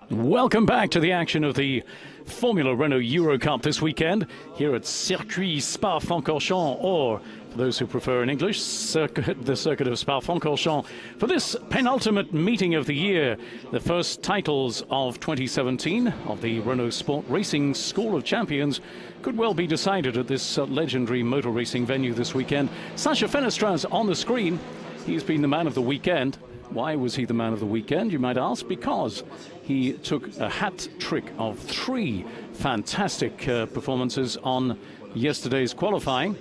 Welcome back to the action of the Formula Renault Eurocup this weekend here at Circuit Spa-Francorchamps, or for those who prefer in English, the circuit of Spa-Francorchamps, for this penultimate meeting of the year. The first titles of 2017 of the Renault Sport Racing School of Champions could well be decided at this legendary motor racing venue this weekend. Sacha Fenestraz on the screen. He's been the man of the weekend. Why was he the man of the weekend, you might ask? Because he took a hat trick of 3 fantastic performances on yesterday's qualifying,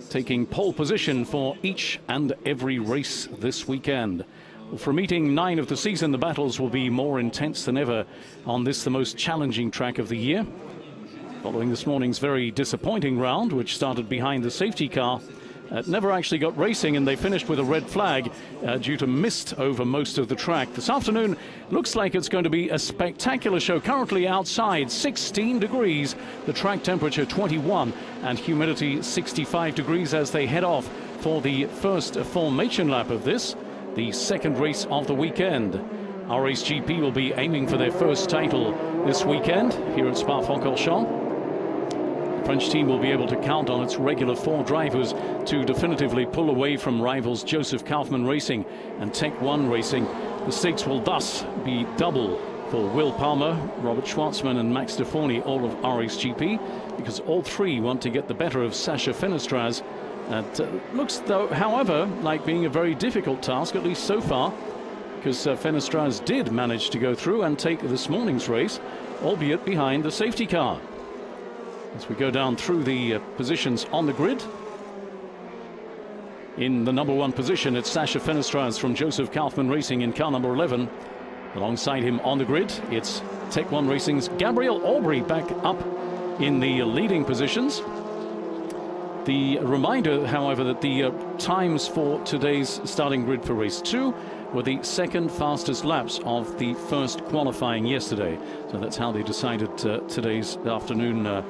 taking pole position for each and every race this weekend. For meeting 9 of the season, the battles will be more intense than ever on this, the most challenging track of the year. Following this morning's very disappointing round, which started behind the safety car, never actually got racing, and they finished with a red flag due to mist over most of the track. This afternoon looks like it's going to be a spectacular show. Currently outside 16 degrees, the track temperature 21, and humidity 65 degrees as they head off for the first formation lap of this, the second race of the weekend. RSGP will be aiming for their first title this weekend here at Spa-Francorchamps. The French team will be able to count on its regular 4 drivers to definitively pull away from rivals Joseph Kaufman Racing and Tech 1 Racing. The stakes will thus be double for Will Palmer, Robert Schwartzman and Max Deforny, all of RSGP, because all 3 want to get the better of Sacha Fenestraz. It looks, though, however, like being a very difficult task, at least so far, because Fenestraz did manage to go through and take this morning's race, albeit behind the safety car. As we go down through the positions on the grid, in the number 1 position, it's Sacha Fenestraz from Joseph Kaufman Racing in car number 11. Alongside him on the grid, it's Tech 1 Racing's Gabriel Aubry back up in the leading positions. The reminder, however, that the times for today's starting grid for race 2 were the 2nd fastest laps of the first qualifying yesterday. So that's how they decided today's afternoon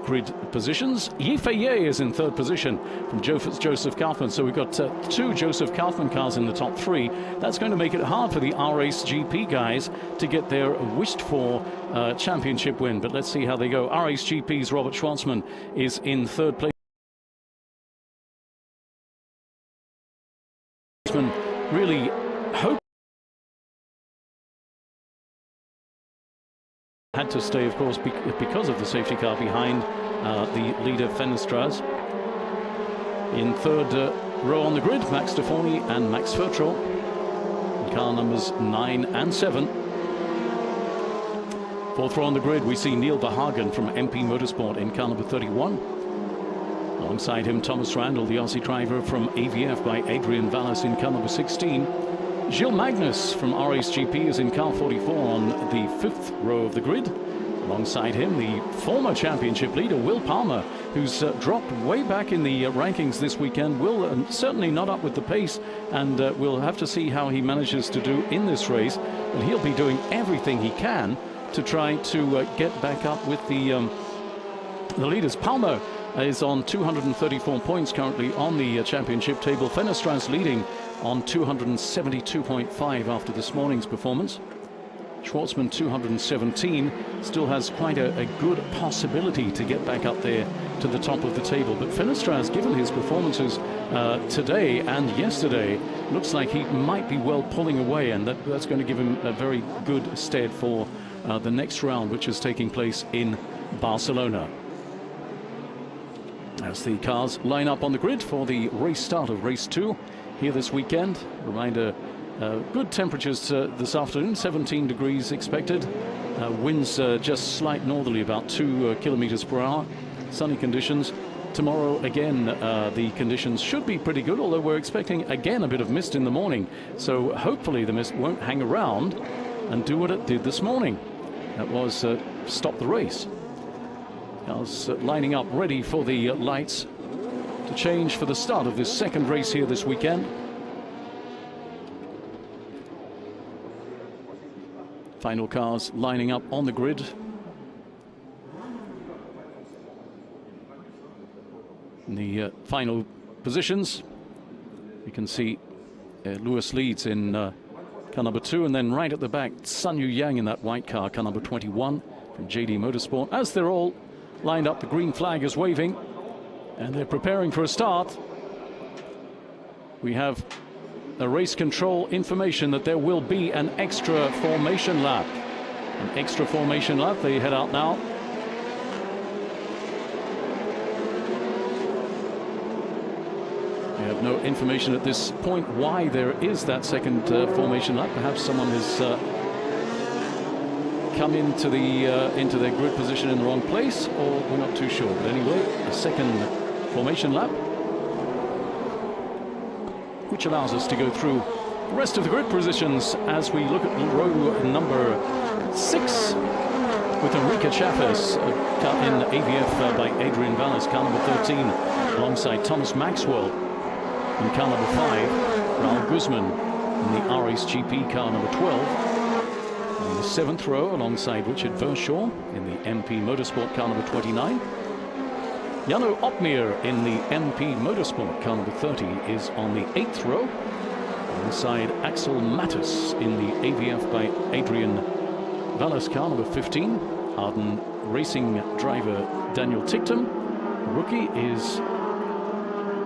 grid positions. Yifei is in 3rd position from Joseph Kaufman. So we've got 2 Joseph Kaufman cars in the top 3. That's going to make it hard for the RSGP guys to get their wished for championship win. But let's see how they go. RSGP's Robert Schwartzman is in 3rd place. Really hope had to stay, of course, because of the safety car behind the leader Fenestraz. In 3rd row on the grid, Max Deforny and Max Fertrol in car numbers 9 and 7. 4th row on the grid, we see Neil Verhagen from MP Motorsport in car number 31. Alongside him, Thomas Randall, the Aussie driver from AVF by Adrian Vallis in car number 16. Gilles Magnus from RSGP is in car 44 on the 5th row of the grid. Alongside him, the former championship leader, Will Palmer, who's dropped way back in the rankings this weekend. Will certainly not up with the pace, and we'll have to see how he manages to do in this race. But he'll be doing everything he can to try to get back up with the leaders. Palmer is on 234 points currently on the championship table. Fenestraz leading on 272.5 after this morning's performance. Schwartzman 217, still has quite a good possibility to get back up there to the top of the table. But Fenestraz, given his performances today and yesterday, looks like he might be well pulling away, and that's going to give him a very good stead for the next round, which is taking place in Barcelona. As the cars line up on the grid for the race start of race 2 here this weekend. Reminder, good temperatures this afternoon, 17 degrees expected. Winds just slight northerly, about 2 kilometers per hour. Sunny conditions. Tomorrow, again, the conditions should be pretty good, although we're expecting, again, a bit of mist in the morning. So hopefully the mist won't hang around and do what it did this morning. That was stop the race. Cars lining up ready for the lights to change for the start of this second race here this weekend. Final cars lining up on the grid. In the final positions, you can see Lewis leads in car number 2, and then right at the back, Sun Yu Yang in that white car number 21 from JD Motorsport. As they're all lined up, the green flag is waving, and they're preparing for a start. We have a race control information that there will be an extra formation lap. An extra formation lap. They head out now. We have no information at this point why there is that second formation lap. Perhaps someone has come into their grid position in the wrong place, or we're not too sure. But anyway, a second formation lap, which allows us to go through the rest of the grid positions as we look at row number 6 with Enrique Chaffes in AVF by Adrian Valles, car number 13, alongside Thomas Maxwell in car number 5, Raul Guzman in the RSGP car number 12, in the 7th row alongside Richard Verschaw in the MP Motorsport car number 29. Jano Opmeer in the MP Motorsport car number 30 is on the 8th row, alongside Axel Mattis in the AVF by Adrian Valles car number 15. Arden Racing driver Daniel Tichtum, rookie, is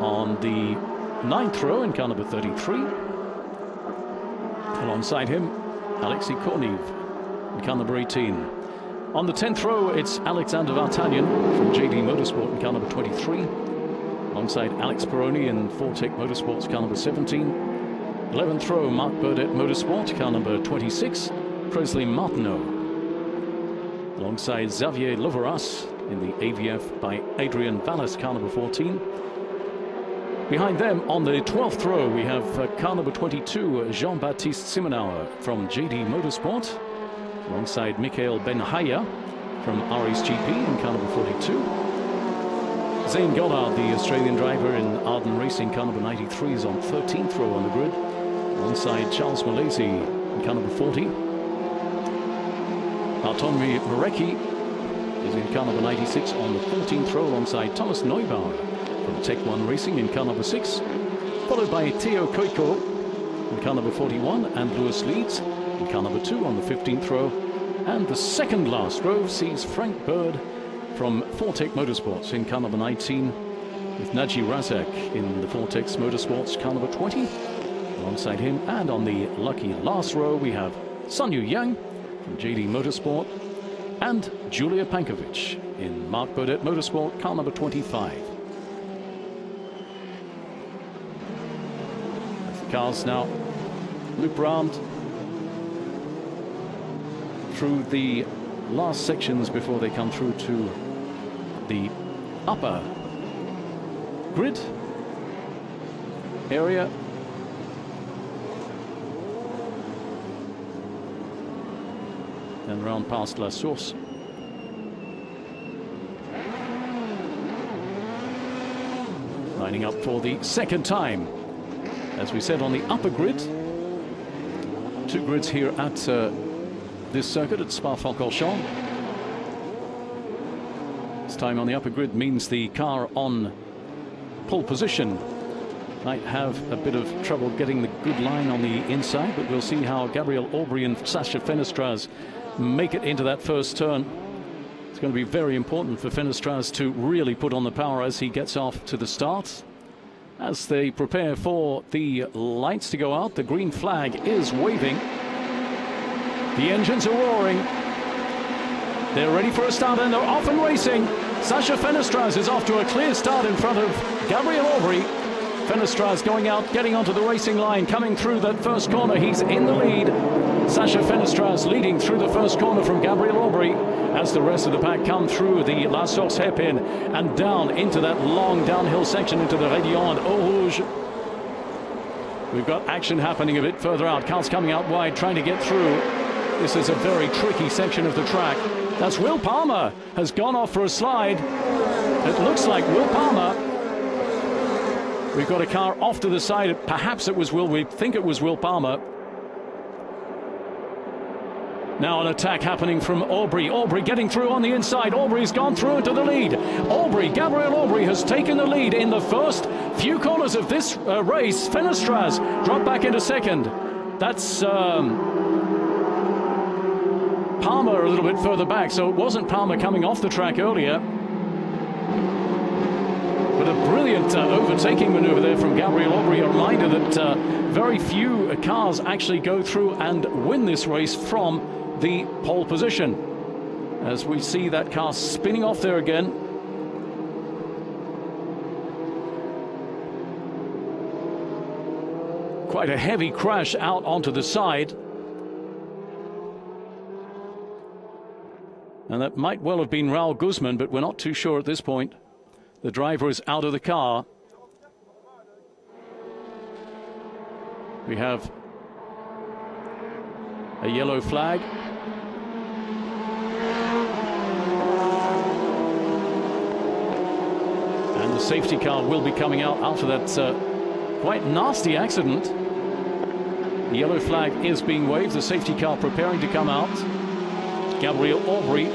on the 9th row in car number 33. Alongside him, Alexei Kornev in car number 18. On the 10th row, it's Alexander Vartanyan from JD Motorsport in car number 23, alongside Alex Peroni in Fortec Motorsports car number 17. 11th row, Marc Burdett Motorsport car number 26, Presley Martineau, alongside Xavier Loveras in the AVF by Adrian Valles car number 14. Behind them, on the 12th row, we have car number 22, Jean-Baptiste Simonauer from JD Motorsport, alongside Michael Ben-Haya from RSGP in car number 42. Zane Goddard, the Australian driver in Arden Racing, car number 93, is on 13th row on the grid, alongside Charles Malaysi in car number 40. Bartolomé Morecki is in car number 96 on the 14th row, alongside Thomas Neubauer from Tech 1 Racing in car number 6, followed by Theo Koiko in car number 41 and Lewis Leeds in car number 2 on the 15th row. And the second last row sees Frank Bird from Fortec Motorsports in car number 19, with Naji Razak in the Fortex Motorsports car number 20 alongside him. And on the lucky last row we have Sun Yu Yang from JD Motorsport and Julia Pankovic in Marc Burdett Motorsport car number 25. As the cars now loop round through the last sections before they come through to the upper grid area. And round past La Source. Lining up for the second time, as we said, on the upper grid. 2 grids here at this circuit at Spa-Francorchamps. This time on the upper grid means the car on pole position might have a bit of trouble getting the good line on the inside, but we'll see how Gabriel Aubry and Sacha Fenestraz make it into that first turn. It's going to be very important for Fenestraz to really put on the power as he gets off to the start. As they prepare for the lights to go out, the green flag is waving. The engines are roaring. They're ready for a start and they're off and racing. Sacha Fenestraz is off to a clear start in front of Gabriel Aubry. Fenestraz going out, getting onto the racing line, coming through that first corner. He's in the lead. Sacha Fenestraz leading through the first corner from Gabriel Aubry as the rest of the pack come through the La Source hairpin and down into that long downhill section into the Rédillon and Eau Rouge. We've got action happening a bit further out. Cars coming out wide, trying to get through. This is a very tricky section of the track. That's Will Palmer has gone off for a slide. It looks like Will Palmer. We've got a car off to the side. Perhaps it was Will. We think it was Will Palmer. Now an attack happening from Aubry. Aubry getting through on the inside. Aubry's gone through into the lead. Gabriel Aubry has taken the lead in the first few corners of this race. Fenestraz dropped back into second. That's Palmer a little bit further back, so it wasn't Palmer coming off the track earlier. But a brilliant overtaking maneuver there from Gabriel Aubry. A reminder that very few cars actually go through and win this race from the pole position. As we see that car spinning off there again. Quite a heavy crash out onto the side. And that might well have been Raul Guzman, but we're not too sure at this point. The driver is out of the car. We have a yellow flag. And the safety car will be coming out after that quite nasty accident. The yellow flag is being waved. The safety car preparing to come out. Gabriel Aubry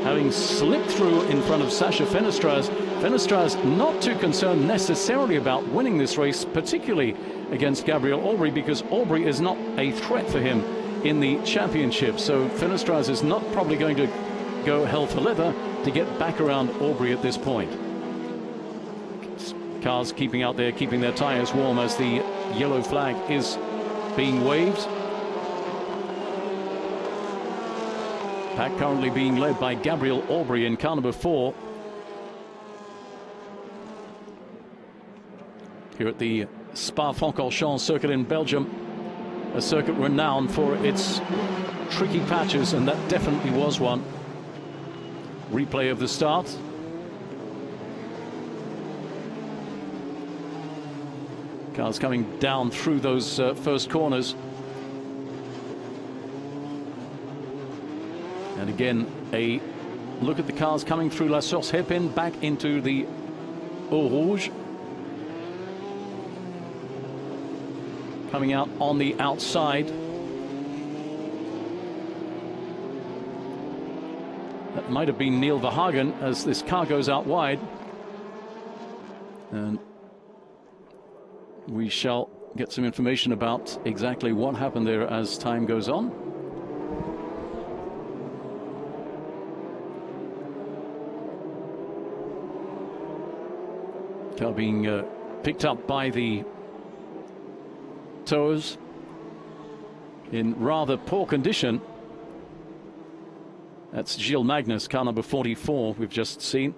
having slipped through in front of Sacha Fenestraz. Fenestraz not too concerned necessarily about winning this race, particularly against Gabriel Aubry, because Aubry is not a threat for him in the championship. So Fenestraz is not probably going to go hell for leather to get back around Aubry at this point. Cars keeping out there, keeping their tires warm as the yellow flag is being waved. Pack currently being led by Gabriel Aubry in car number 4. Here at the Spa-Francorchamps circuit in Belgium, a circuit renowned for its tricky patches, and that definitely was one. Replay of the start. Cars coming down through those first corners. And again, a look at the cars coming through La Source hairpin back into the Eau Rouge. Coming out on the outside. That might have been Neil Verhagen as this car goes out wide. And we shall get some information about exactly what happened there as time goes on. Car being picked up by the towers in rather poor condition. That's Gilles Magnus, car number 44, we've just seen.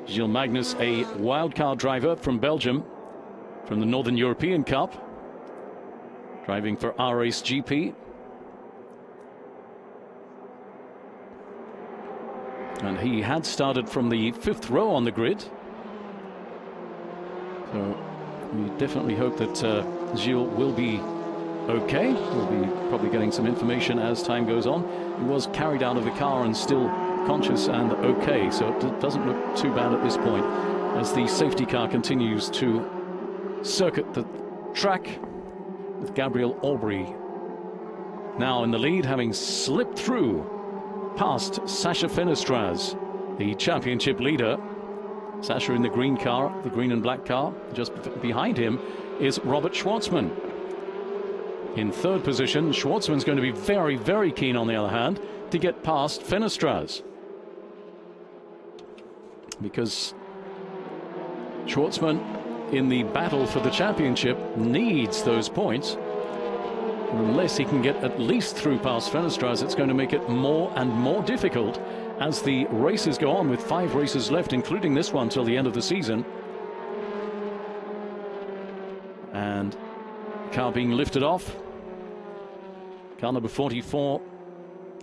Gilles Magnus, a wildcard driver from Belgium, from the Northern European Cup, driving for RAce GP. And he had started from the 5th row on the grid. So we definitely hope that Gilles will be okay. We'll be probably getting some information as time goes on. He was carried out of the car and still conscious and okay, so it doesn't look too bad at this point as the safety car continues to circuit the track with Gabriel Aubry now in the lead, having slipped through past Sacha Fenestraz, the championship leader. Sacha in the green car, the green and black car. Just behind him is Robert Schwartzman. In 3rd position, Schwartzman's going to be very, very keen, on the other hand, to get past Fenestraz, because Schwartzman in the battle for the championship needs those points. Unless he can get at least through past Fenestraz, it's going to make it more and more difficult as the races go on, with 5 races left, including this one till the end of the season. And car being lifted off. Car number 44,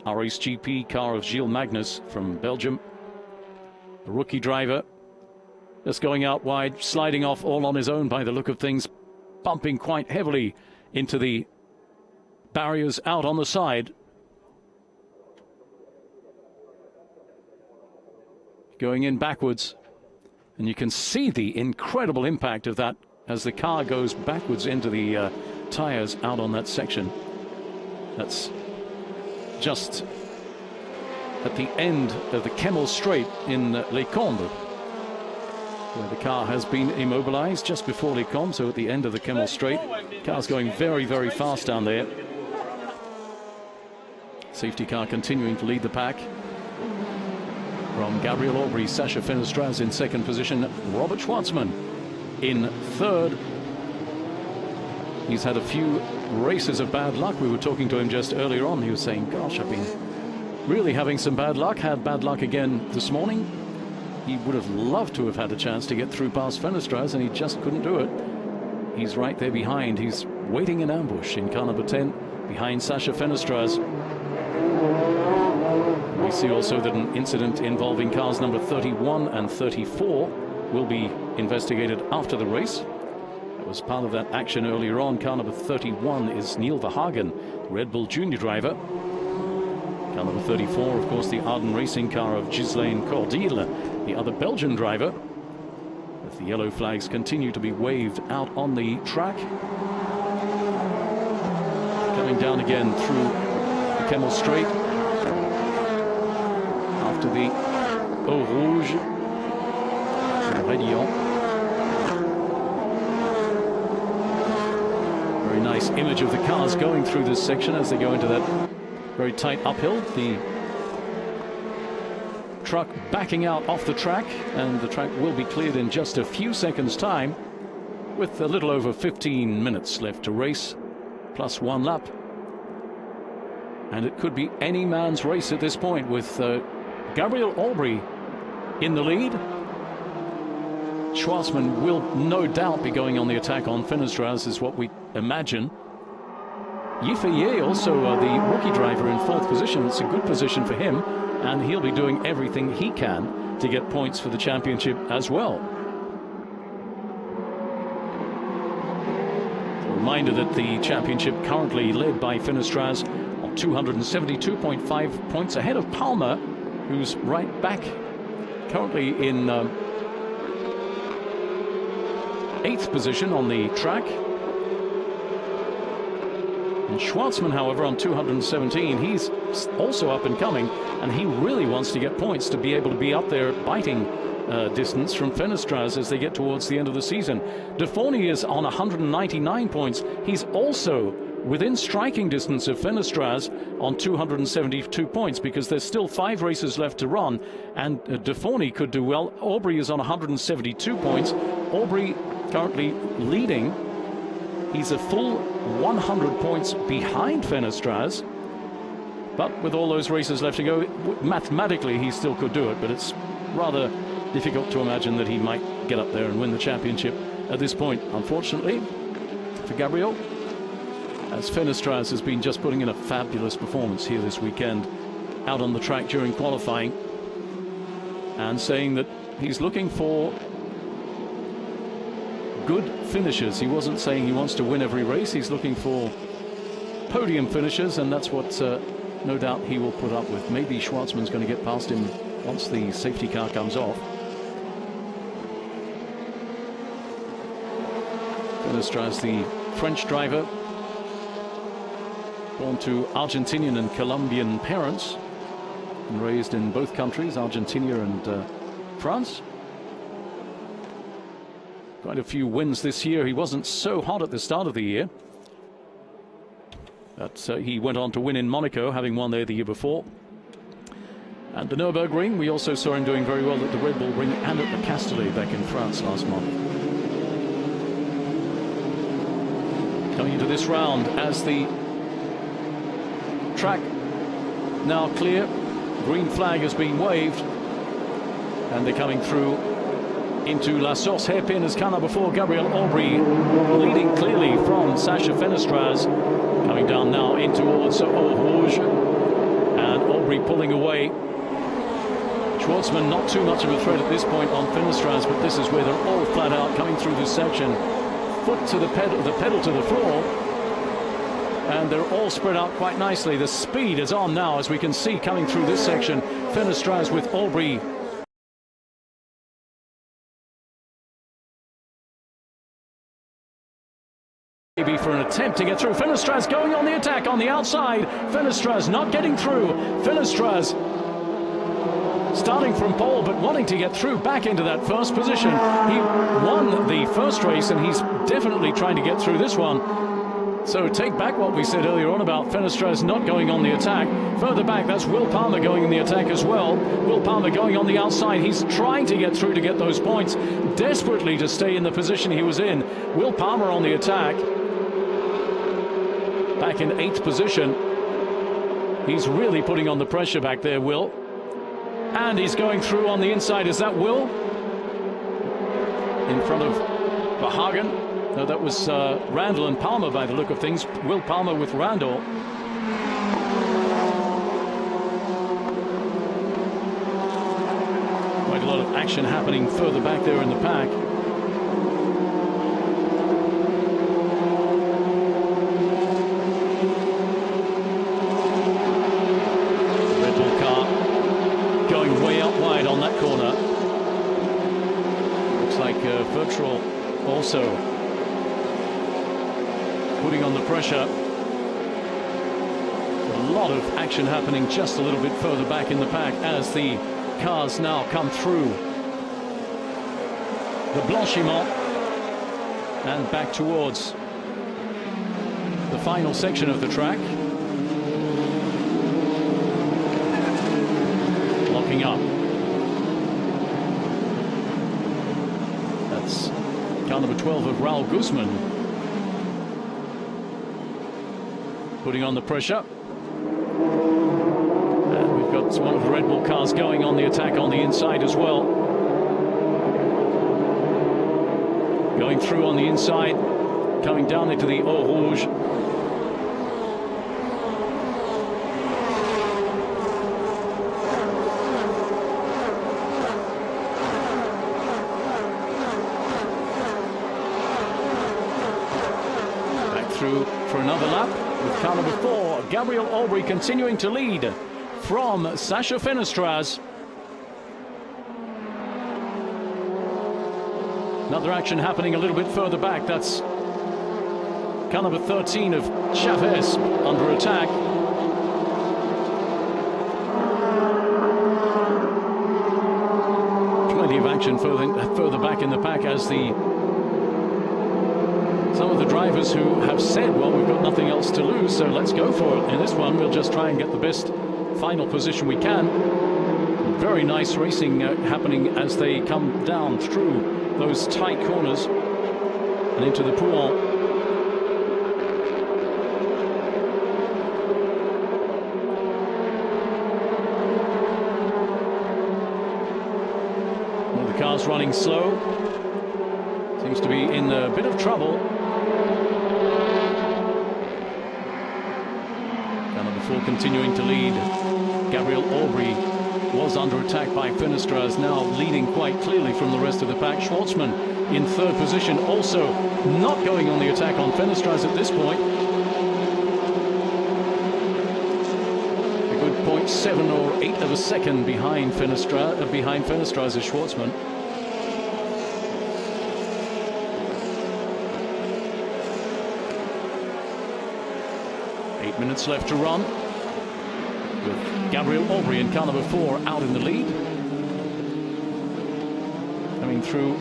RAce GP car of Gilles Magnus from Belgium. A rookie driver, just going out wide, sliding off all on his own by the look of things, bumping quite heavily into the barriers out on the side. Going in backwards, and you can see the incredible impact of that as the car goes backwards into the tires out on that section. That's just at the end of the Kemmel Straight in Les Combes. where the car has been immobilized just before Les Combes, so at the end of the Kemmel Straight. Car's going very, very fast down there. Safety car continuing to lead the pack. From Gabriel Aubry, Sacha Fenestraz in second position, Robert Schwartzman in third. He's had a few races of bad luck. We were talking to him just earlier on. He was saying, gosh, I've been really having some bad luck. Had bad luck again this morning. He would have loved to have had a chance to get through past Fenestraz, and he just couldn't do it. He's right there behind. He's waiting in ambush in car number 10 behind Sacha Fenestraz. We see also that an incident involving cars number 31 and 34 will be investigated after the race. That was part of that action earlier on. Car number 31 is Neil Verhagen, Red Bull Junior driver. Car number 34, of course, the Arden racing car of Ghislaine Cordille, the other Belgian driver. As the yellow flags continue to be waved out on the track. Coming down again through the Kemmel Straight. After the Eau Rouge, Rédillon. Very nice image of the cars going through this section as they go into that very tight uphill. The truck backing out off the track, and the track will be cleared in just a few seconds' time, with a little over 15 minutes left to race, plus one lap. And it could be any man's race at this point, with Gabriel Aubry in the lead. Schwartzman will no doubt be going on the attack on Fenestraz, is what we imagine. Yifeye, also the rookie driver, in fourth position. It's a good position for him, and he'll be doing everything he can to get points for the championship as well. A reminder that the championship currently led by Fenestraz on 272.5 points, ahead of Palmer, who's right back currently in 8th position on the track. And Schwartzman, however, on 217, he's also up and coming, and he really wants to get points to be able to be up there biting distance from Fenestraz as they get towards the end of the season. De Forny is on 199 points. He's also within striking distance of Fenestraz on 272 points, because there's still 5 races left to run, and De Forny could do well. Aubry is on 172 points. Aubry currently leading. He's a full 100 points behind Fenestraz, but with all those races left to go, mathematically he still could do it, but it's rather difficult to imagine that he might get up there and win the championship at this point, unfortunately, for Gabriel, as Fenestraz has been just putting in a fabulous performance here this weekend out on the track during qualifying, and saying that he's looking for good finishes. He wasn't saying he wants to win every race. He's looking for podium finishes, and that's what no doubt he will put up with. Maybe Schwartzman's going to get past him once the safety car comes off. Fenestraz, the French driver, born to Argentinian and Colombian parents, and raised in both countries, Argentina and France. Quite a few wins this year. He wasn't so hot at the start of the year, but he went on to win in Monaco, having won there the year before. At the Nürburgring, we also saw him doing very well at the Red Bull Ring and at the Castellet back in France last month. Coming into this round, as the track now clear, green flag has been waved, and they're coming through into La Source hairpin as car number 4, Gabriel Aubry, leading clearly from Sacha Fenestraz, coming down now in towards Eau Rouge, and Aubry pulling away. Schwartzman not too much of a threat at this point on Fenestraz, but this is where they're all flat out coming through this section. Foot to the pedal to the floor, and they're all spread out quite nicely. The speed is on now, as we can see coming through this section. Fenestraz with Aubry maybe for an attempt to get through. Fenestraz going on the attack on the outside. Fenestraz not getting through. Fenestraz starting from pole, but wanting to get through back into that first position. He won the first race, and he's definitely trying to get through this one. So take back what we said earlier on about Fenestraz not going on the attack. Further back, that's Will Palmer going in the attack as well. Will Palmer going on the outside. He's trying to get through to get those points, desperately to stay in the position he was in. Will Palmer on the attack, back in 8th position. He's really putting on the pressure back there, Will. And he's going through on the inside. Is that Will? In front of Verhagen. No, that was Randall and Palmer by the look of things. Will Palmer with Randall. Quite a lot of action happening further back there in the pack. Red Bull car going way out wide on that corner. Looks like Virtual also putting on the pressure. A lot of action happening just a little bit further back in the pack as the cars now come through the Blanchiment and back towards the final section of the track. Locking up. That's car number 12 of Raul Guzman. Putting on the pressure. And we've got one of the Red Bull cars going on the attack on the inside as well. Going through on the inside, coming down into the Eau Rouge. Back through for another lap. With car number 4, Gabriel Aubry continuing to lead from Sacha Fenestraz. Another action happening a little bit further back. That's car number 13 of Chavez under attack. Plenty of action further back in the pack as some of the drivers who have said, well, we've got nothing else to lose, so let's go for it. In this one, we'll just try and get the best final position we can. Very nice racing happening as they come down through those tight corners and into the Pouhon. Well, the car's running slow. Seems to be in a bit of trouble. Continuing to lead. Gabriel Aubry was under attack by Fenestraz, now leading quite clearly from the rest of the pack. Schwartzman in 3rd position, also not going on the attack on Fenestraz at this point. A good 0.7 or 8 of a second behind Fenestraz is Schwartzman. 8 minutes left to run, with Gabriel Aubry in car number 4 out in the lead. Coming through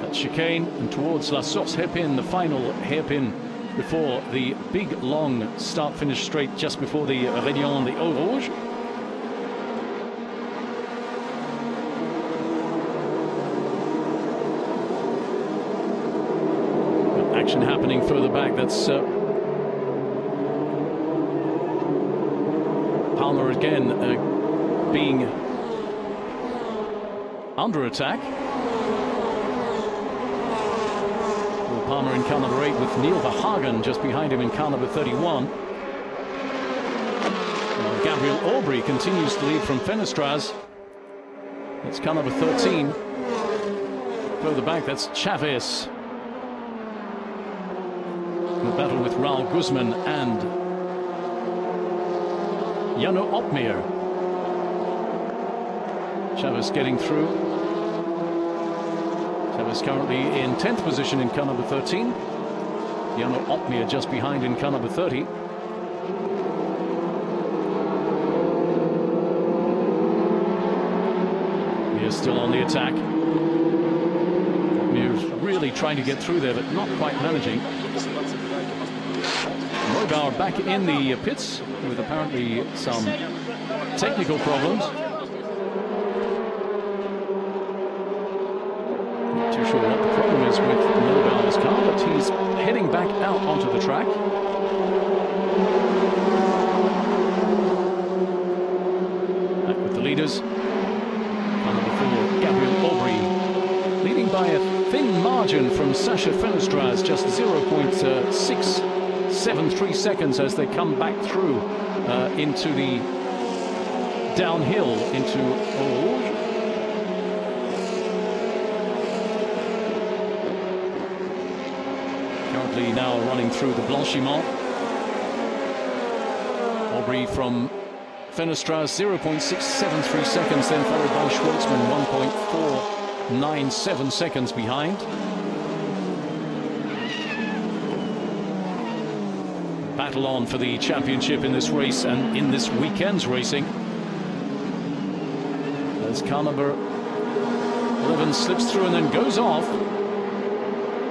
that chicane and towards La Source hairpin, the final hairpin before the big long start-finish straight just before the Réunion, the Eau Rouge. Action happening further back. That's Palmer again being under attack. Will Palmer in car number 8 with Neil Verhagen just behind him in car number 31. Well, Gabriel Aubry continues to lead from Fenestraz. It's car number 13. Further back, that's Chavez. The battle with Raul Guzman and Jano Opmeer. Chavez getting through. Chavez currently in 10th position in car number 13. Jano Opmeer just behind in car number 30. still on the attack. He's really trying to get through there, but not quite managing. Mobauer back in the pits with apparently some technical problems. Not too sure what the problem is with Mobauer's car, but he's heading back out onto the track. Back with the leaders. Number 4, Gabriel Aubry, leading by a thin margin from Sacha Fenestraz, just 0.673 seconds as they come back through into the downhill into Rouge. Currently now running through the Blanchiment. Aubry from Fenestraz, 0.673 seconds, then followed by Schwartzman, 1.497 seconds behind. Battle on for the championship in this race and in this weekend's racing. As car number 11 slips through and then goes off.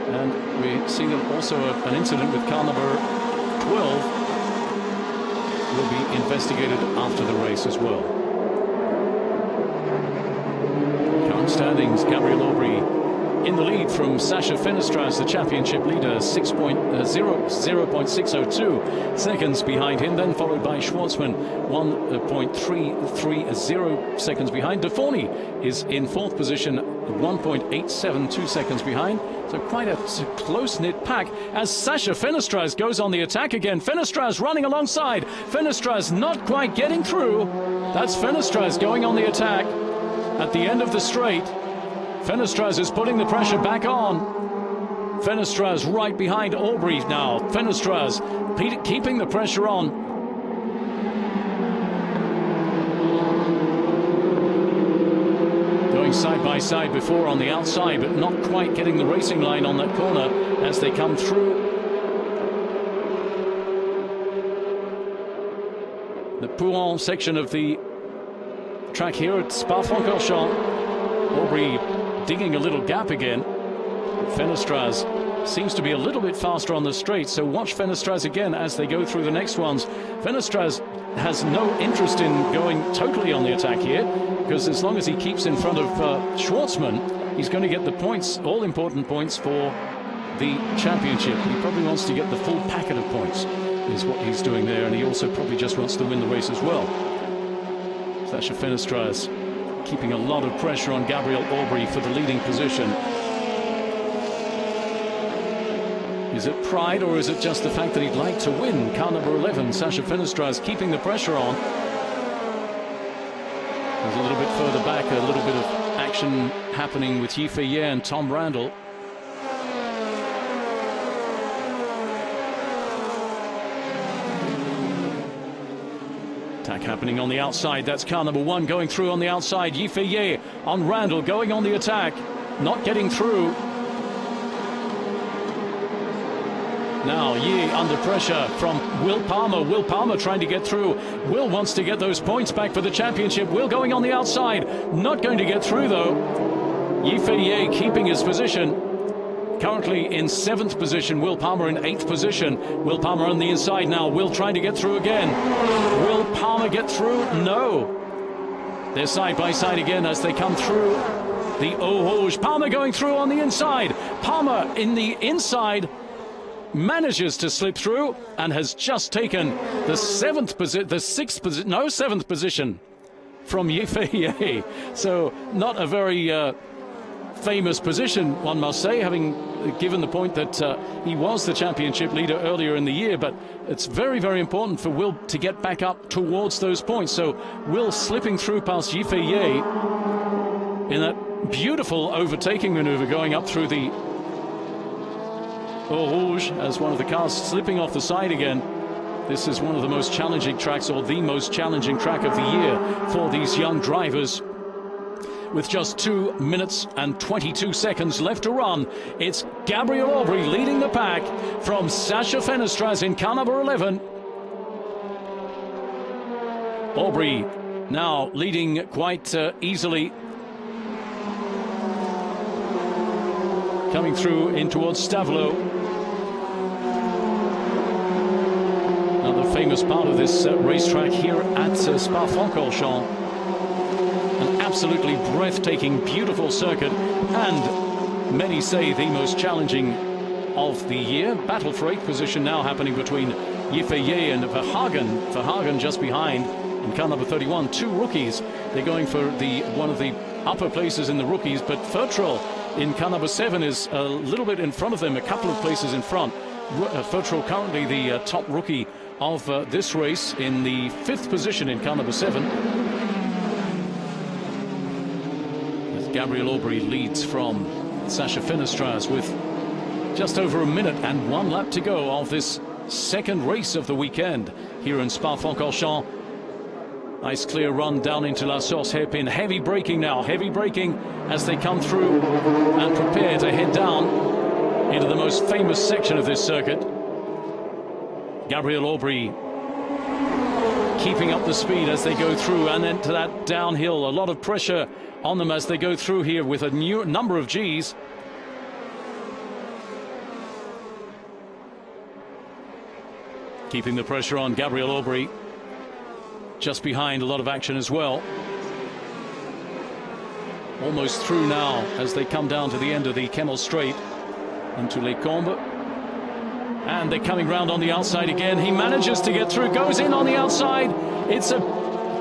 And we see that also an incident with car number 12 will be investigated after the race as well. Current standings, Gabriel Aubry in the lead from Sacha Fenestraz, the championship leader, 0.602 seconds behind him, then followed by Schwartzman, 1.330 seconds behind. De Forny is in 4th position, 1.872 seconds behind. So quite a close-knit pack as Sacha Fenestraz goes on the attack again. Fenestraz running alongside. Fenestraz not quite getting through. That's Fenestraz going on the attack at the end of the straight. Fenestraz is putting the pressure back on. Fenestraz right behind Aubry now. Fenestraz keeping the pressure on. Going side by side before on the outside, but not quite getting the racing line on that corner as they come through the Pouron section of the track here at Spa-Francorchamps. Aubry digging a little gap again. Fenestraz seems to be a little bit faster on the straight, so watch Fenestraz again as they go through the next ones. Fenestraz has no interest in going totally on the attack here, because as long as he keeps in front of Schwartzman, he's going to get the points, all important points for the championship. He probably wants to get the full packet of points, is what he's doing there, and he also probably just wants to win the race as well. Sacha Fenestraz keeping a lot of pressure on Gabriel Aubry for the leading position. Is it pride, or is it just the fact that he'd like to win? Car number 11, Sacha Fenestraz, keeping the pressure on. There's a little bit further back, a little bit of action happening with Yifei and Tom Randall. Attack happening on the outside. That's car number 1 going through on the outside. Yifei on Randall going on the attack, not getting through. Now Yi under pressure from Will Palmer. Will Palmer trying to get through. Will wants to get those points back for the championship. Will going on the outside, not going to get through though. Yifei keeping his position. Currently in 7th position, Will Palmer in 8th position. Will Palmer on the inside now. Will trying to get through again. Will Palmer get through? No. They're side by side again as they come through the Eau Rouge. Palmer going through on the inside. Palmer in the inside manages to slip through and has just taken the 7th position from Yifei. So not a very famous position, one must say, having given the point that he was the championship leader earlier in the year, but it's very, very important for Will to get back up towards those points. So Will slipping through past Yifei in that beautiful overtaking maneuver going up through the Eau Rouge as one of the cars slipping off the side again. This is one of the most challenging tracks, or the most challenging track of the year for these young drivers. With just 2 minutes and 22 seconds left to run, it's Gabriel Aubry leading the pack from Sacha Fenestraz in car number 11. Aubry now leading quite easily coming through in towards Stavelot. Another famous part of this racetrack here at Spa-Francorchamps. An absolutely breathtaking, beautiful circuit, and many say the most challenging of the year. Battle for 8th position now happening between Yifeye and Verhagen. Verhagen just behind in car number 31. Two rookies. They're going for one of the upper places in the rookies, but Fertrel in car number 7 is a little bit in front of them, a couple of places in front. Fertrel currently the top rookie of this race in the 5th position in car number 7. As Gabriel Aubry leads from Sacha Fenestraz with just over a minute and 1 lap to go of this second race of the weekend here in Spa-Francorchamps. Nice clear run down into La Source hairpin. Heavy braking now, heavy braking as they come through and prepare to head down into the most famous section of this circuit. Gabriel Aubry keeping up the speed as they go through, and then to that downhill. A lot of pressure on them as they go through here with a new number of Gs. Keeping the pressure on Gabriel Aubry. Just behind, a lot of action as well. Almost through now as they come down to the end of the Kemmel Straight into Les Combes. And they're coming round on the outside again. He manages to get through, goes in on the outside.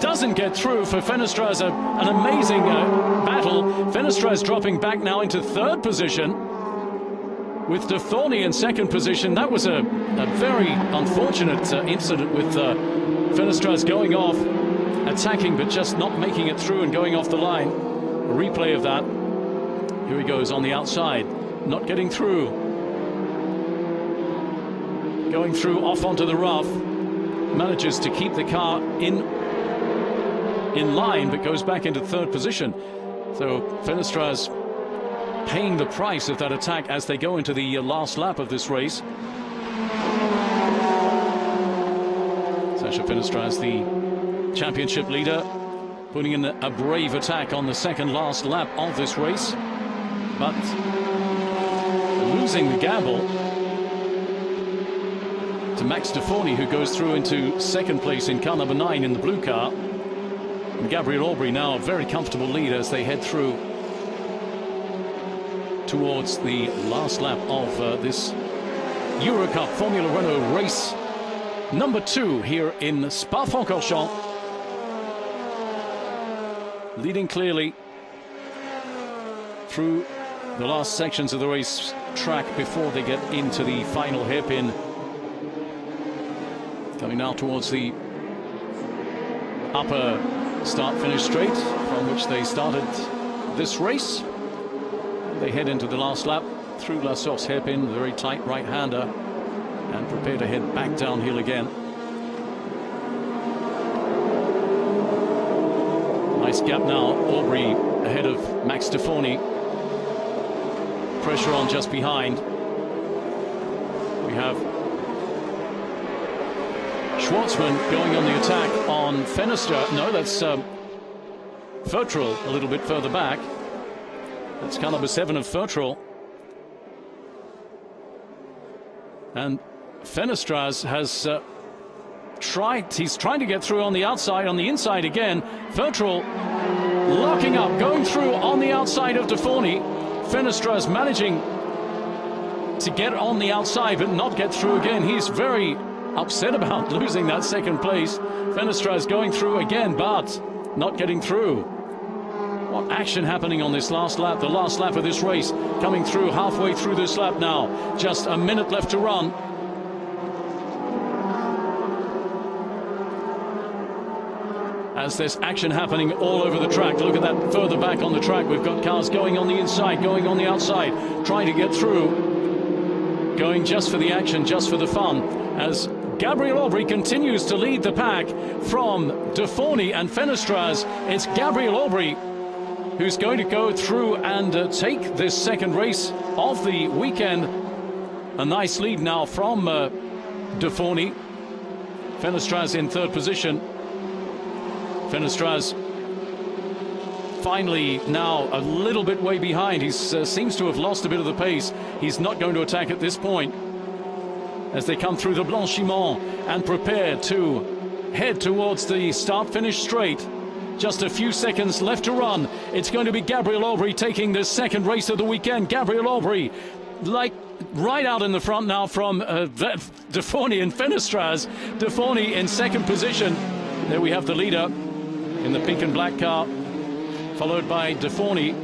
Doesn't get through for Fenestraz. An amazing battle. Fenestraz dropping back now into 3rd position with De Thorny in 2nd position. That was a very unfortunate incident with Fenestraz going off, attacking but just not making it through and going off the line. A replay of that. Here he goes on the outside, not getting through. Going through off onto the rough. Manages to keep the car in line but goes back into 3rd position. So Fenestraz paying the price of that attack as they go into the last lap of this race. Sacha Fenestraz, the championship leader, putting in a brave attack on the second last lap of this race, but losing the gamble to Max De Thorny, who goes through into 2nd place in car number 9 in the blue car. And Gabriel Aubry now a very comfortable lead as they head through towards the last lap of this Eurocup Formula Renault race number 2 here in Spa-Francorchamps. Leading clearly through the last sections of the race track before they get into the final hairpin. Coming now towards the upper start-finish straight from which they started this race. They head into the last lap through La Source hairpin, a very tight right-hander, and prepare to head back downhill again. Nice gap now, Aubry ahead of Max De Thorny. Pressure on just behind. We have Schwartzman going on the attack on Fenestraz. No, that's Fertrel a little bit further back. That's car number 7 of Fertrel. And Fenestraz has he's trying to get through on the outside, on the inside again. Fertrel locking up, going through on the outside of De Thorny. Fenestraz managing to get on the outside but not get through again. He's very upset about losing that 2nd place. Fenestraz going through again but not getting through. What action happening on this last lap, the last lap of this race, coming through halfway through this lap now. Just a minute left to run. As there's action happening all over the track. Look at that further back on the track. We've got cars going on the inside, going on the outside, trying to get through. Going just for the action, just for the fun. As Gabriel Aubry continues to lead the pack from De Thorny and Fenestraz. It's Gabriel Aubry who's going to go through and take this 2nd race of the weekend. A nice lead now from De Thorny. Fenestraz in 3rd position. Fenestraz finally now a little bit way behind. He seems to have lost a bit of the pace. He's not going to attack at this point as they come through the Blanchiment and prepare to head towards the start-finish straight. Just a few seconds left to run. It's going to be Gabriel Aubry taking the second race of the weekend. Gabriel Aubry, like right out in the front now from Deforny and Fenestraz. Deforny in second position. There we have the leader in the pink and black car, followed by Deforny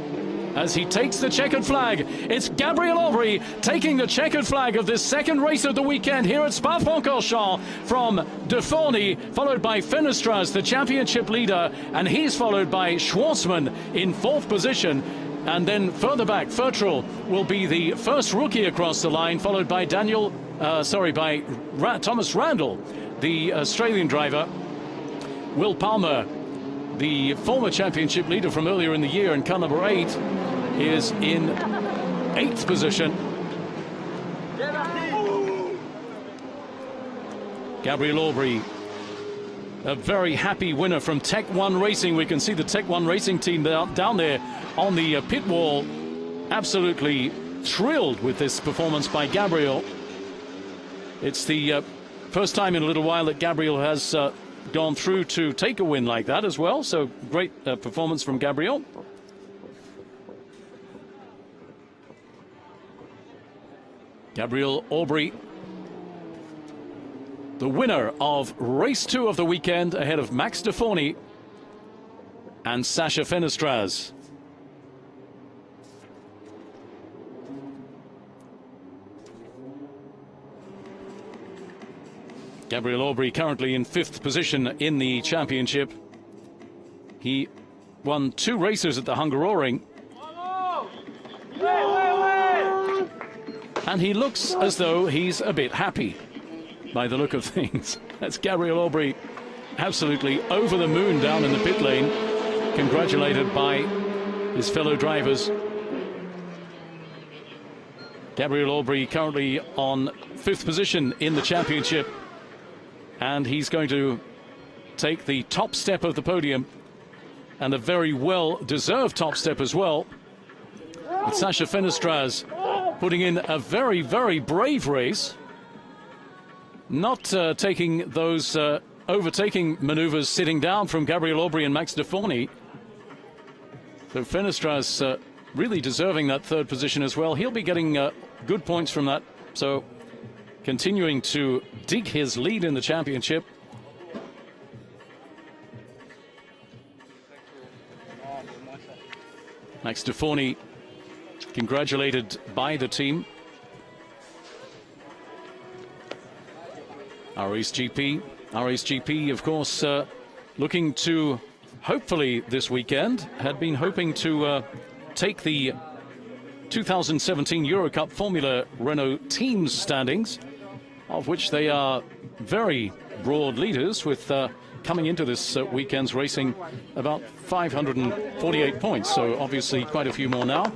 as he takes the checkered flag. It's Gabriel Aubry taking the checkered flag of this second race of the weekend here at Spa-Francorchamps from Deforny, followed by Fenestraz, the championship leader, and he's followed by Schwartzman in fourth position. And then further back, Fertrell will be the first rookie across the line, followed by Thomas Randall, the Australian driver. Will Palmer, the former championship leader from earlier in the year in car number 8, is in 8th position. Gabriel Aubry, a very happy winner from Tech 1 Racing. We can see the Tech 1 Racing team down there on the pit wall, absolutely thrilled with this performance by Gabriel. It's the first time in a little while that Gabriel has gone through to take a win like that as well, so great performance from Gabriel. Gabriel Aubry, the winner of race 2 of the weekend, ahead of Max Deforny and Sacha Fenestraz. Gabriel Aubry currently in 5th position in the championship. He won 2 races at the Hungaroring. And he looks as though he's a bit happy by the look of things. That's Gabriel Aubry, absolutely over the moon down in the pit lane, congratulated by his fellow drivers. Gabriel Aubry currently on 5th position in the championship, and he's going to take the top step of the podium, and a very well-deserved top step as well. With Sacha Fenestraz putting in a very, very brave race, not taking those overtaking maneuvers sitting down from Gabriel Aubry and Max Deforny. So Fenestraz really deserving that 3rd position as well. He'll be getting good points from that, so continuing to dig his lead in the championship. Max Deforny congratulated by the team. RSGP, of course, looking to, hopefully this weekend, had been hoping to take the 2017 Eurocup Formula Renault teams standings, of which they are very broad leaders, with coming into this weekend's racing about 548 points. So obviously quite a few more now,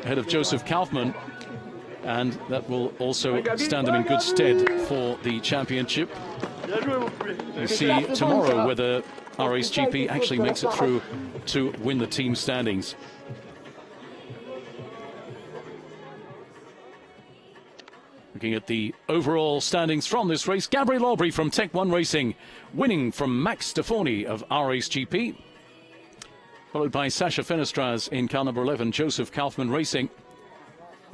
ahead of Joseph Kaufmann, and that will also stand them in good stead for the championship. We'll see tomorrow whether RSGP actually makes it through to win the team standings. Looking at the overall standings from this race, Gabriel Aubry from Tech 1 Racing winning from Max Deforny of RSGP, followed by Sacha Fenestraz in car number 11, Joseph Kaufmann Racing,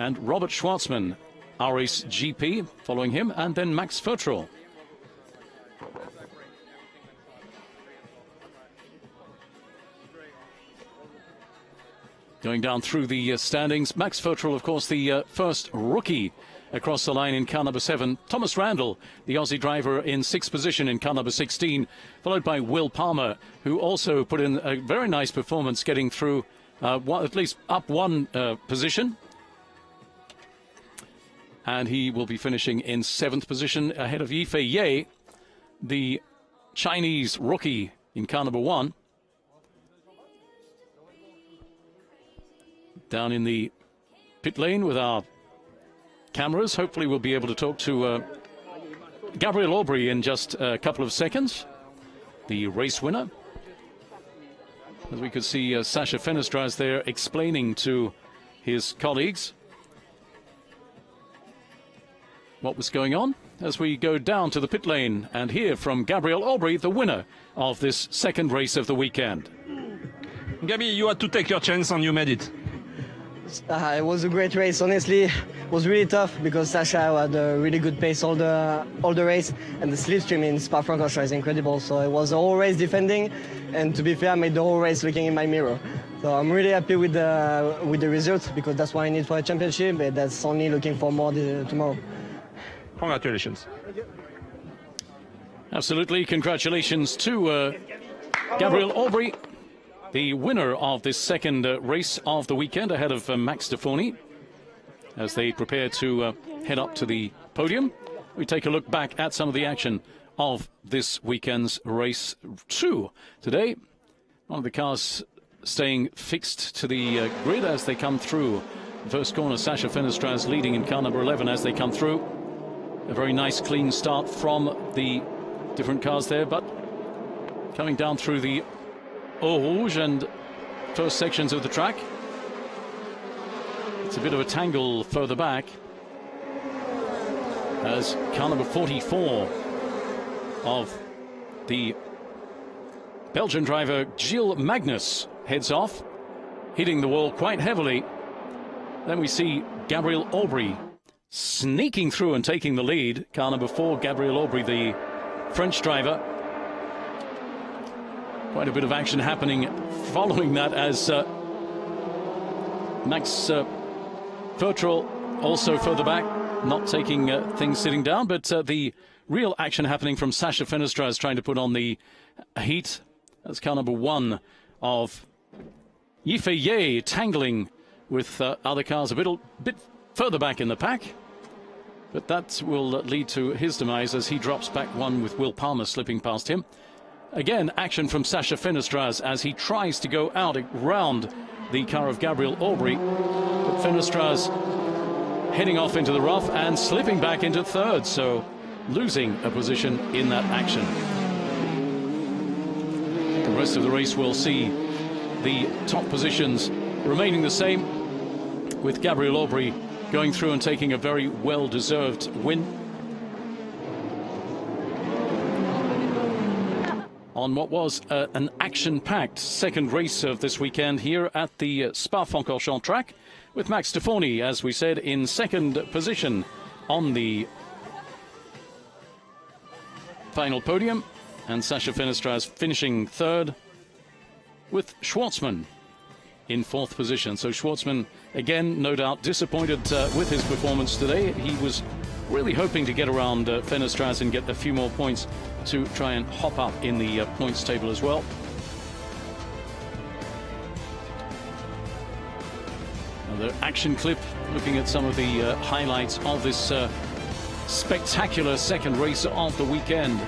and Robert Schwartzman, RSGP, following him, and then Max Fertrell. Going down through the standings, Max Fertrell, of course, the first rookie across the line in car number 7. Thomas Randall, the Aussie driver, in 6th position in car number 16, followed by Will Palmer, who also put in a very nice performance, getting through at least up 1 position. And he will be finishing in 7th position ahead of Yifei Ye, the Chinese rookie in car number 1. Down in the pit lane with our cameras, hopefully we'll be able to talk to Gabriel Aubry in just a couple of seconds, the race winner. As we could see Sacha Fenestraz there explaining to his colleagues what was going on, as we go down to the pit lane and hear from Gabriel Aubry, the winner of this second race of the weekend. Gabi, you had to take your chance and you made it. It was a great race. Honestly, it was really tough because Sacha had a really good pace all the race, and the slipstream in Spa-Francorchamps is incredible. So it was a whole race defending, and to be fair, I made the whole race looking in my mirror. So I'm really happy with the results, because that's what I need for a championship, and that's only looking for more tomorrow. Congratulations. Absolutely, congratulations to Gabriel Aubry, the winner of this second race of the weekend, ahead of Max Stefani, as they prepare to head up to the podium. We take a look back at some of the action of this weekend's race 2. Today, one of the cars staying fixed to the grid as they come through. First corner, Sacha Fenestraz leading in car number 11 as they come through. A very nice clean start from the different cars there, but coming down through the Eau Rouge and first sections of the track, it's a bit of a tangle further back as car number 44 of the Belgian driver Gilles Magnus heads off, hitting the wall quite heavily. Then we see Gabriel Aubry sneaking through and taking the lead. Car number 4, Gabriel Aubry, the French driver. Quite a bit of action happening following that, as Max Vertrel also further back, not taking things sitting down, but the real action happening from Sacha Fenestraz trying to put on the heat. That's car number 1 of Yifei tangling with other cars a bit further back in the pack. But that will lead to his demise as he drops back one with Will Palmer slipping past him. Again, action from Sacha Fenestraz as he tries to go out around the car of Gabriel Aubry. But Fenestraz heading off into the rough and slipping back into third, so losing a position in that action. The rest of the race will see the top positions remaining the same, with Gabriel Aubry going through and taking a very well-deserved win on what was an action-packed second race of this weekend here at the Spa-Francorchamps track, with Max Stefani, as we said, in second position on the final podium, and Sacha Fenestraz finishing third, with Schwartzman in fourth position. So Schwartzman, again, no doubt disappointed with his performance today. He was really hoping to get around Fenestraz and get a few more points to try and hop up in the points table as well. Another action clip looking at some of the highlights of this spectacular second race of the weekend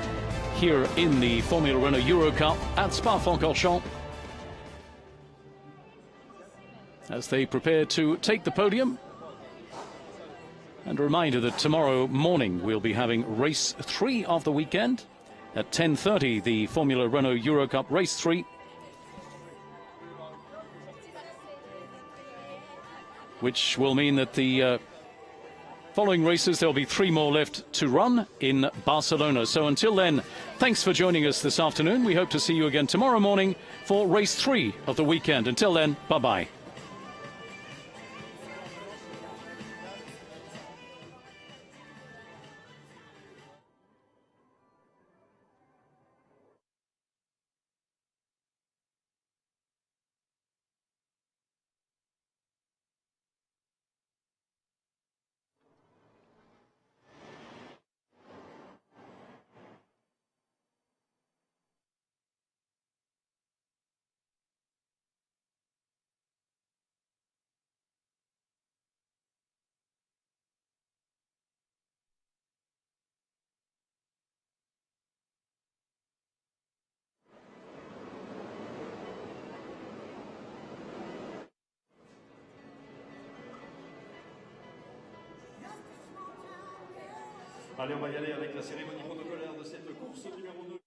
here in the Formula Renault Eurocup at Spa-Francorchamps, as they prepare to take the podium. And a reminder that tomorrow morning we'll be having race 3 of the weekend at 10:30, the Formula Renault Eurocup race 3, which will mean that the following races, there'll be 3 more left to run in Barcelona. So until then, thanks for joining us this afternoon. We hope to see you again tomorrow morning for race 3 of the weekend. Until then, bye-bye. Allez, on va y aller avec la cérémonie protocolaire de cette course numéro 2.